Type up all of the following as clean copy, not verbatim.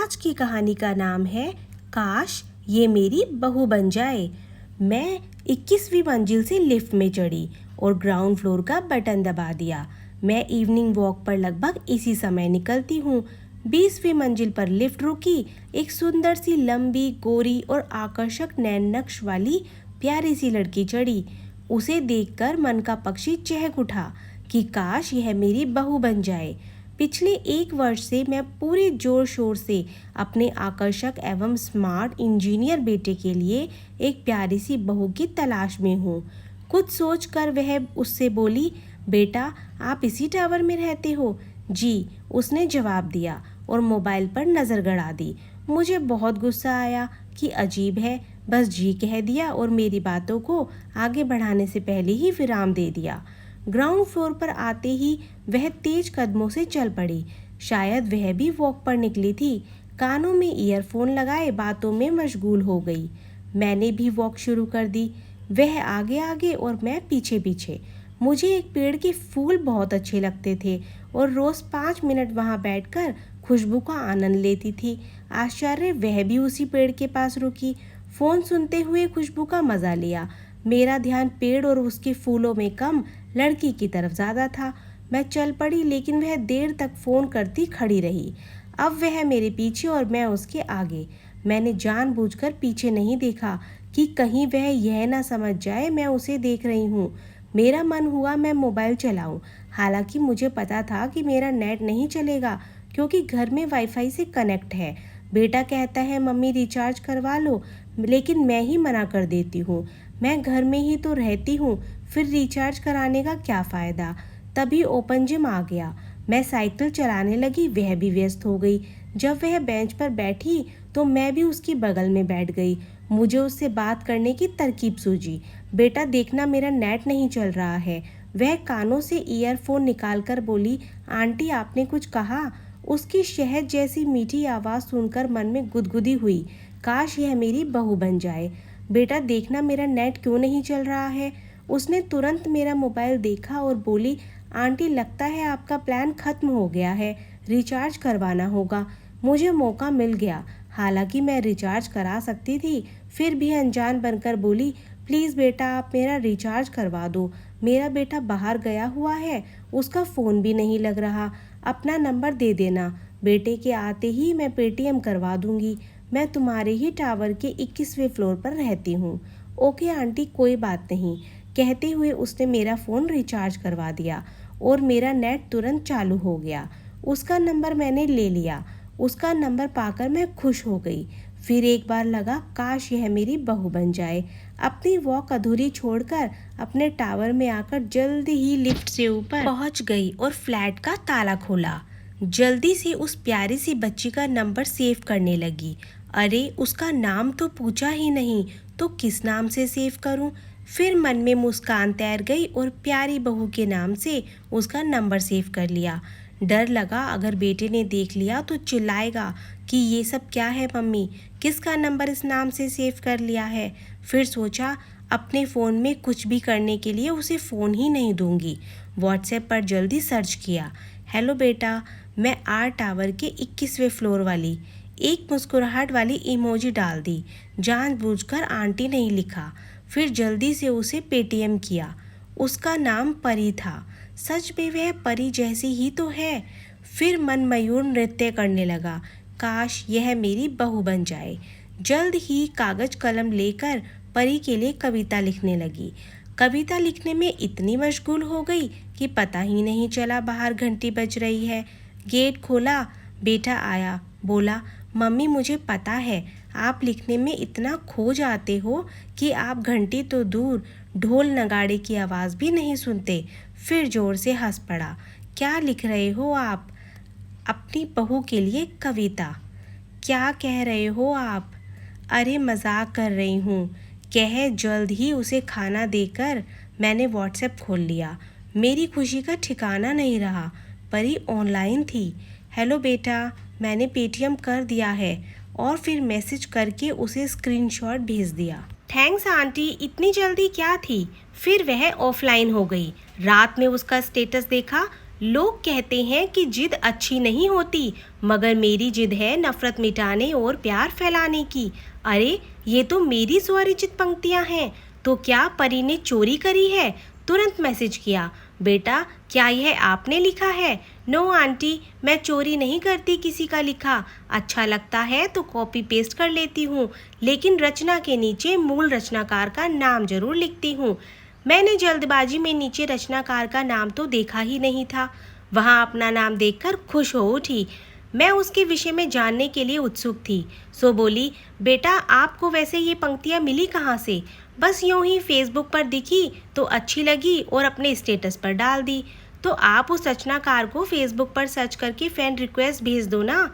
आज की कहानी का नाम है काश ये मेरी बहू बन जाए। मैं 21वीं मंजिल से लिफ्ट में चढ़ी और ग्राउंड फ्लोर का बटन दबा दिया। मैं इवनिंग वॉक पर लगभग इसी समय निकलती हूँ। 20वीं मंजिल पर लिफ्ट रुकी। एक सुंदर सी लंबी गोरी और आकर्षक नैन नक्श वाली प्यारी सी लड़की चढ़ी। उसे देखकर मन का पक्षी चहक उठा कि काश यह मेरी बहू बन जाए। पिछले 1 वर्ष से मैं पूरे जोर शोर से अपने आकर्षक एवं स्मार्ट इंजीनियर बेटे के लिए एक प्यारी सी बहू की तलाश में हूँ। कुछ सोचकर वह उससे बोली, बेटा आप इसी टावर में रहते हो? जी, उसने जवाब दिया और मोबाइल पर नज़र गड़ा दी। मुझे बहुत गुस्सा आया कि अजीब है, बस जी कह दिया और मेरी बातों को आगे बढ़ाने से पहले ही विराम दे दिया। ग्राउंड फ्लोर पर आते ही वह तेज कदमों से चल पड़ी। शायद वह भी वॉक पर निकली थी। कानों में ईयरफोन लगाए बातों में मशगूल हो गई। मैंने भी वॉक शुरू कर दी, वह आगे आगे और मैं पीछे पीछे। मुझे एक पेड़ के फूल बहुत अच्छे लगते थे और रोज़ 5 मिनट वहाँ बैठकर खुशबू का आनंद लेती थी। आश्चर्य, वह भी उसी पेड़ के पास रुकी। फ़ोन सुनते हुए खुशबू का मज़ा लिया। मेरा ध्यान पेड़ और उसके फूलों में कम लड़की की तरफ ज़्यादा था। मैं चल पड़ी लेकिन वह देर तक फ़ोन करती खड़ी रही। अब वह मेरे पीछे और मैं उसके आगे। मैंने जानबूझकर पीछे नहीं देखा कि कहीं वह यह ना समझ जाए मैं उसे देख रही हूँ। मेरा मन हुआ मैं मोबाइल चलाऊं। हालांकि मुझे पता था कि मेरा नेट नहीं चलेगा क्योंकि घर में वाईफाई से कनेक्ट है। बेटा कहता है मम्मी रिचार्ज करवा लो, लेकिन मैं ही मना कर देती हूँ। मैं घर में ही तो रहती हूँ, फिर रिचार्ज कराने का क्या फ़ायदा। तभी ओपन जिम आ गया। मैं साइकिल चलाने लगी, वह भी व्यस्त हो गई। जब वह बेंच पर बैठी तो मैं भी उसकी बगल में बैठ गई। मुझे उससे बात करने की तरकीब सूझी। बेटा देखना मेरा नेट नहीं चल रहा है। वह कानों से ईयरफोन निकालकर बोली, आंटी आपने कुछ कहा? उसकी शहद जैसी मीठी आवाज़ सुनकर मन में गुदगुदी हुई। काश यह मेरी बहू बन जाए। बेटा देखना मेरा नेट क्यों नहीं चल रहा है। उसने तुरंत मेरा मोबाइल देखा और बोली, आंटी लगता है आपका प्लान खत्म हो गया है, रिचार्ज करवाना होगा। मुझे मौका मिल गया। हालांकि मैं रिचार्ज करा सकती थी, फिर भी अनजान बनकर बोली, प्लीज़ बेटा आप मेरा रिचार्ज करवा दो। मेरा बेटा बाहर गया हुआ है, उसका फ़ोन भी नहीं लग रहा। अपना नंबर दे देना, बेटे के आते ही मैं पेटीएम करवा दूंगी। मैं तुम्हारे ही टावर के 21वें फ्लोर पर रहती हूँ। ओके आंटी कोई बात नहीं, कहते हुए उसने मेरा फ़ोन रिचार्ज करवा दिया और मेरा नेट तुरंत चालू हो गया। उसका नंबर मैंने ले लिया। उसका नंबर पाकर मैं खुश हो गई। फिर एक बार लगा काश यह मेरी बहू बन जाए। अपनी वॉक अधूरी छोड़कर अपने टावर में आकर जल्दी ही लिफ्ट से ऊपर पहुंच गई और फ्लैट का ताला खोला। जल्दी से उस प्यारी सी बच्ची का नंबर सेव करने लगी। अरे उसका नाम तो पूछा ही नहीं, तो किस नाम से सेव करूं? फिर मन में मुस्कान तैर गई और प्यारी बहू के नाम से उसका नंबर सेव कर लिया। डर लगा अगर बेटे ने देख लिया तो चिल्लाएगा कि ये सब क्या है मम्मी, किसका नंबर इस नाम से सेव कर लिया है। फिर सोचा अपने फ़ोन में कुछ भी करने के लिए उसे फ़ोन ही नहीं दूंगी। व्हाट्सएप पर जल्दी सर्च किया, हेलो बेटा मैं आर टावर के 21वें फ्लोर वाली। एक मुस्कुराहट वाली इमोजी डाल दी। जानबूझकर आंटी नहीं लिखा। फिर जल्दी से उसे पेटीएम किया। उसका नाम परी था। सच में वह परी जैसी ही तो है। फिर मन मयूर नृत्य करने लगा। काश यह मेरी बहू बन जाए। जल्द ही कागज कलम लेकर परी के लिए कविता लिखने लगी। कविता लिखने में इतनी मशगूल हो गई कि पता ही नहीं चला बाहर घंटी बज रही है। गेट खोला, बेटा आया। बोला, मम्मी मुझे पता है आप लिखने में इतना खो जाते हो कि आप घंटी तो दूर ढोल नगाड़े की आवाज़ भी नहीं सुनते। फिर ज़ोर से हंस पड़ा। क्या लिख रहे हो आप? अपनी बहू के लिए कविता। क्या कह रहे हो आप? अरे मजाक कर रही हूँ, कह जल्द ही उसे खाना देकर मैंने व्हाट्सएप खोल लिया। मेरी खुशी का ठिकाना नहीं रहा। परी ऑनलाइन थी। हेलो बेटा मैंने पेटीएम कर दिया है, और फिर मैसेज करके उसे स्क्रीनशॉट भेज दिया। थैंक्स आंटी, इतनी जल्दी क्या थी? फिर वह ऑफलाइन हो गई। रात में उसका स्टेटस देखा, लोग कहते हैं कि जिद अच्छी नहीं होती, मगर मेरी जिद है नफरत मिटाने और प्यार फैलाने की। अरे, ये तो मेरी स्वरचित पंक्तियां हैं। तो क्या परी ने चोरी करी है? तुरंत मैसेज किया, बेटा क्या यह आपने लिखा है? नो आंटी, मैं चोरी नहीं करती किसी का लिखा। अच्छा लगता है तो कॉपी पेस्ट कर लेती हूँ, लेकिन रचना के नीचे मूल रचनाकार का नाम जरूर लिखती हूँ। मैंने जल्दबाजी में नीचे रचनाकार का नाम तो देखा ही नहीं था। वहाँ अपना नाम देखकर खुश हो उठी। मैं उसके विषय में जानने के लिए उत्सुक थी, सो बोली, बेटा आपको वैसे ये पंक्तियाँ मिली कहाँ से? बस यूं ही फेसबुक पर दिखी तो अच्छी लगी और अपने स्टेटस पर डाल दी। तो आप उस रचनाकार को फेसबुक पर सर्च करके फ्रेंड रिक्वेस्ट भेज दो ना।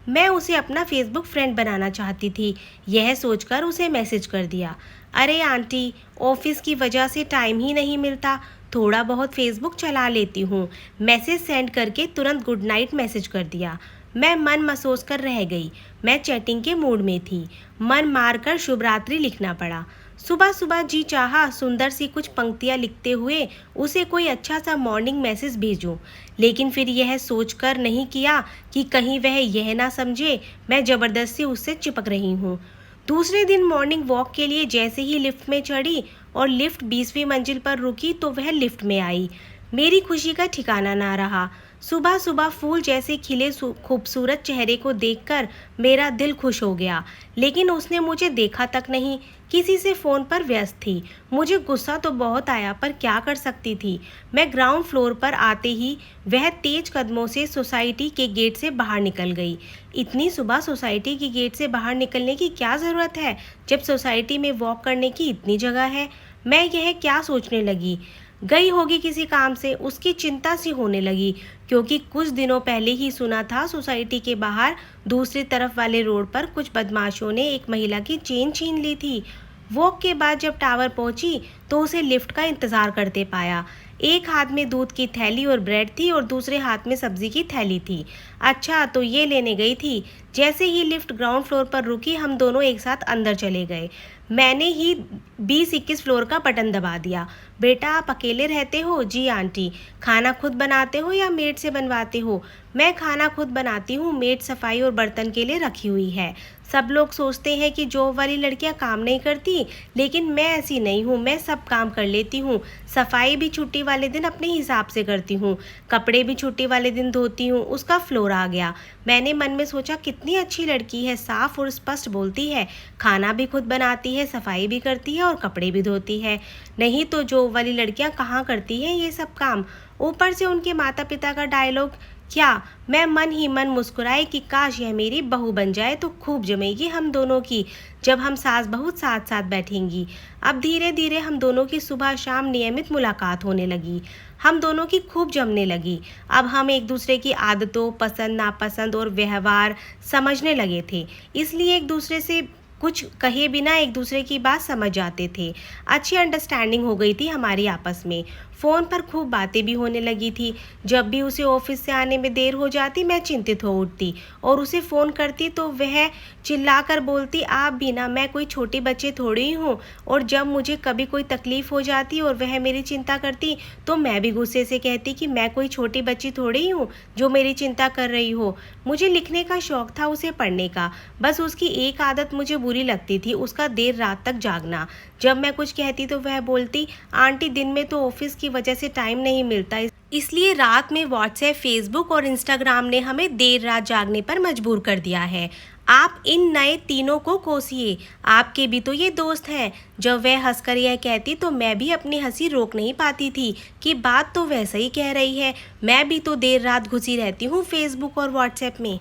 मैं उसे अपना फेसबुक फ्रेंड बनाना चाहती थी, यह सोचकर उसे मैसेज कर दिया। अरे आंटी, ऑफिस की वजह से टाइम ही नहीं मिलता, थोड़ा बहुत फेसबुक चला लेती हूँ। मैसेज सेंड करके तुरंत गुड नाइट मैसेज कर दिया। मैं मन मसोस कर रह गई। मैं चैटिंग के मूड में थी। मन मारकर शुभ रात्रि लिखना पड़ा। सुबह सुबह जी चाहा सुंदर सी कुछ पंक्तियाँ लिखते हुए उसे कोई अच्छा सा मॉर्निंग मैसेज भेजूं, लेकिन फिर यह सोचकर नहीं किया कि कहीं वह यह ना समझे मैं ज़बरदस्ती उससे चिपक रही हूँ। दूसरे दिन मॉर्निंग वॉक के लिए जैसे ही लिफ्ट में चढ़ी और लिफ्ट 20वीं मंजिल पर रुकी तो वह लिफ्ट में आई। मेरी खुशी का ठिकाना ना रहा। सुबह सुबह फूल जैसे खिले खूबसूरत चेहरे को देखकर मेरा दिल खुश हो गया, लेकिन उसने मुझे देखा तक नहीं। किसी से फ़ोन पर व्यस्त थी। मुझे गुस्सा तो बहुत आया, पर क्या कर सकती थी। मैं ग्राउंड फ्लोर पर आते ही वह तेज कदमों से सोसाइटी के गेट से बाहर निकल गई। इतनी सुबह सोसाइटी के गेट से बाहर निकलने की क्या ज़रूरत है, जब सोसाइटी में वॉक करने की इतनी जगह है। मैं यह क्या सोचने लगी, गई होगी किसी काम से, उसकी चिंता सी होने लगी, क्योंकि कुछ दिनों पहले ही सुना था सोसाइटी के बाहर दूसरी तरफ वाले रोड पर कुछ बदमाशों ने एक महिला की चेन छीन ली थी। वॉक के बाद जब टावर पहुंची तो उसे लिफ्ट का इंतज़ार करते पाया। एक हाथ में दूध की थैली और ब्रेड थी और दूसरे हाथ में सब्जी की थैली थी। अच्छा, तो ये लेने गई थी। जैसे ही लिफ्ट ग्राउंड फ्लोर पर रुकी हम दोनों एक साथ अंदर चले गए। मैंने ही 20-21 फ्लोर का बटन दबा दिया। बेटा आप अकेले रहते हो? जी आंटी। खाना खुद बनाते हो या मेड से बनवाते हो? मैं खाना खुद बनाती हूँ, मेड सफाई और बर्तन के लिए रखी हुई है। सब लोग सोचते हैं कि जॉब वाली लड़कियां काम नहीं करती, लेकिन मैं ऐसी नहीं हूँ, मैं सब काम कर लेती हूँ। सफाई भी छुट्टी वाले दिन अपने हिसाब से करती हूँ, कपड़े भी छुट्टी वाले दिन धोती हूँ। उसका फ्लोर आ गया। मैंने मन में सोचा, कितनी अच्छी लड़की है, साफ और स्पष्ट बोलती है, खाना भी खुद बनाती है, सफाई भी करती है और कपड़े भी धोती है। नहीं तो जॉब वाली लड़कियां कहाँ करती हैं ये सब काम। ऊपर से उनके माता पिता का डायलॉग। क्या मैं मन ही मन मुस्कुराई कि काश यह मेरी बहू बन जाए तो खूब जमेगी हम दोनों की, जब हम सास बहू साथ साथ बैठेंगी। अब धीरे धीरे हम दोनों की सुबह शाम नियमित मुलाकात होने लगी। हम दोनों की खूब जमने लगी। अब हम एक दूसरे की आदतों, पसंद नापसंद और व्यवहार समझने लगे थे, इसलिए एक दूसरे से कुछ कहे बिना एक दूसरे की बात समझ जाते थे। अच्छी अंडरस्टैंडिंग हो गई थी हमारी आपस में। फ़ोन पर खूब बातें भी होने लगी थी। जब भी उसे ऑफिस से आने में देर हो जाती मैं चिंतित हो उठती और उसे फ़ोन करती तो वह चिल्लाकर बोलती, आप भी ना, मैं कोई छोटी बच्ची थोड़ी ही हूँ। और जब मुझे कभी कोई तकलीफ़ हो जाती और वह मेरी चिंता करती तो मैं भी गुस्से से कहती कि मैं कोई छोटी बच्ची थोड़ी ही हूँ जो मेरी चिंता कर रही हो। मुझे लिखने का शौक़ था, उसे पढ़ने का। बस उसकी एक आदत मुझे बुरी लगती थी, उसका देर रात तक जागना। जब मैं कुछ कहती तो वह बोलती, आंटी दिन में तो ऑफिस की वजह से टाइम नहीं मिलता, इसलिए रात में व्हाट्सएप, फेसबुक और इंस्टाग्राम ने हमें देर रात जागने पर मजबूर कर दिया है। आप इन नए तीनों को कोसिए, आपके भी तो ये दोस्त हैं। जब वह हंसकर यह कहती तो मैं भी अपनी हंसी रोक नहीं पाती थी कि बात तो वैसा ही कह रही है, मैं भी तो देर रात घुसी रहती हूँ फेसबुक और व्हाट्सएप में।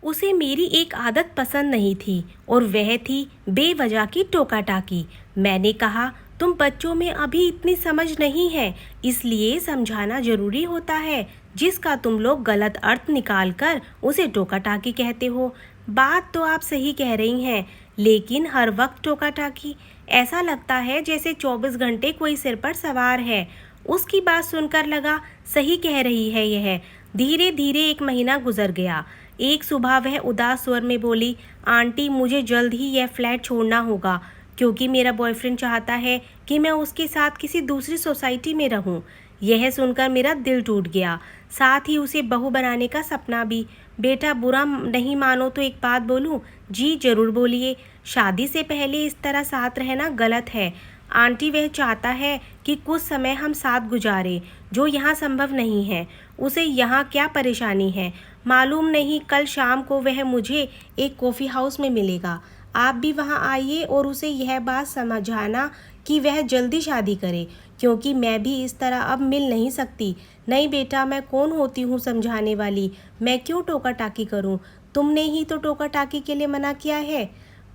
उसे मेरी एक आदत पसंद नहीं थी और वह थी बेवजह की टोका टाकी। मैंने कहा, तुम बच्चों में अभी इतनी समझ नहीं है, इसलिए समझाना जरूरी होता है। जिसका तुम लोग गलत अर्थ निकाल कर उसे टोका टाकी कहते हो। बात तो आप सही कह रही हैं, लेकिन हर वक्त टोका टाकी, ऐसा लगता है जैसे 24 घंटे कोई सिर पर सवार है। उसकी बात सुनकर लगा सही कह रही है यह। धीरे धीरे 1 महीना गुजर गया। एक सुबह वह उदास स्वर में बोली, आंटी मुझे जल्द ही यह फ्लैट छोड़ना होगा, क्योंकि मेरा बॉयफ्रेंड चाहता है कि मैं उसके साथ किसी दूसरी सोसाइटी में रहूं। यह सुनकर मेरा दिल टूट गया। साथ ही उसे बहू बनाने का सपना भी। बेटा बुरा नहीं मानो तो एक बात बोलूं? जी ज़रूर बोलिए। शादी से पहले इस तरह साथ रहना गलत है। आंटी वह चाहता है कि कुछ समय हम साथ गुजारें, जो यहाँ संभव नहीं है। उसे यहाँ क्या परेशानी है मालूम नहीं। कल शाम को वह मुझे एक कॉफ़ी हाउस में मिलेगा। आप भी वहाँ आइए और उसे यह बात समझाना कि वह जल्दी शादी करे, क्योंकि मैं भी इस तरह अब मिल नहीं सकती। नहीं बेटा, मैं कौन होती हूँ समझाने वाली? मैं क्यों टोका टाकी करूँ? तुमने ही तो टोका टाकी के लिए मना किया है।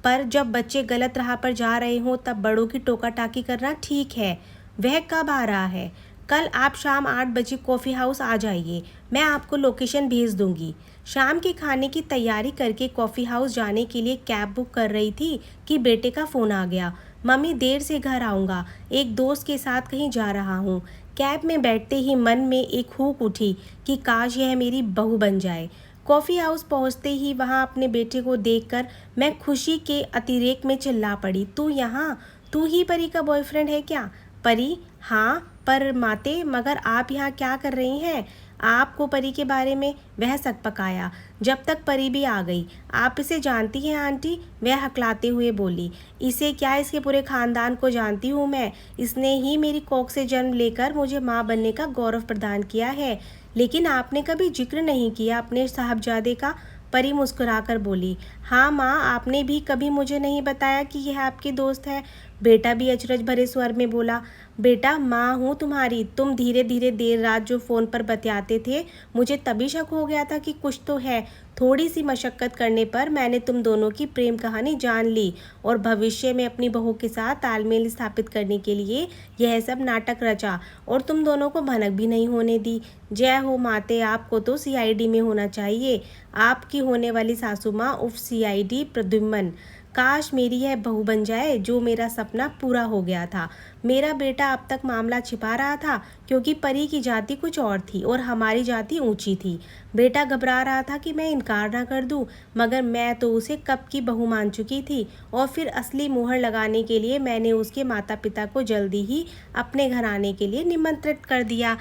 पर जब बच्चे गलत राह पर जा रहे हों तब बड़ों की टोका टाकी करना ठीक है। वह कब आ रहा है? कल आप शाम 8 बजे कॉफ़ी हाउस आ जाइए। मैं आपको लोकेशन भेज दूंगी। शाम के खाने की तैयारी करके कॉफ़ी हाउस जाने के लिए कैब बुक कर रही थी कि बेटे का फ़ोन आ गया। मम्मी, देर से घर आऊँगा, एक दोस्त के साथ कहीं जा रहा हूँ। कैब में बैठते ही मन में एक हुक उठी कि काश यह मेरी बहू बन जाए। कॉफ़ी हाउस पहुंचते ही वहां अपने बेटे को देखकर मैं खुशी के अतिरेक में चिल्ला पड़ी। तू यहाँ? तू ही परी का बॉयफ्रेंड है क्या? परी? हाँ पर माते, मगर आप यहाँ क्या कर रही हैं? आपको परी के बारे में वह सक पकाया। जब तक परी भी आ गई। आप इसे जानती हैं आंटी? वह हकलाते हुए बोली। इसे क्या, इसके पूरे खानदान को जानती हूँ मैं। इसने ही मेरी कोख से जन्म लेकर मुझे माँ बनने का गौरव प्रदान किया है। लेकिन आपने कभी जिक्र नहीं किया अपने साहबजादे का। परी मुस्कुराकर बोली। हाँ माँ, आपने भी कभी मुझे नहीं बताया कि यह आपकी दोस्त है। बेटा भी अचरज भरे स्वर में बोला। बेटा, माँ हूँ तुम्हारी। तुम धीरे धीरे देर रात जो फ़ोन पर बतियाते थे, मुझे तभी शक हो गया था कि कुछ तो है। थोड़ी सी मशक्क़त करने पर मैंने तुम दोनों की प्रेम कहानी जान ली और भविष्य में अपनी बहू के साथ तालमेल स्थापित करने के लिए यह सब नाटक रचा और तुम दोनों को भनक भी नहीं होने दी। जय हो माते, आपको तो सीआईडी में होना चाहिए। आपकी होने वाली सासू माँ उफ सीआईडी प्रद्युम्न। काश मेरी यह बहू बन जाए, जो मेरा सपना पूरा हो गया था। मेरा बेटा अब तक मामला छिपा रहा था क्योंकि परी की जाति कुछ और थी और हमारी जाति ऊंची थी। बेटा घबरा रहा था कि मैं इनकार ना कर दूं, मगर मैं तो उसे कब की बहू मान चुकी थी और फिर असली मुहर लगाने के लिए मैंने उसके माता पिता को जल्दी ही अपने घर आने के लिए निमंत्रित कर दिया।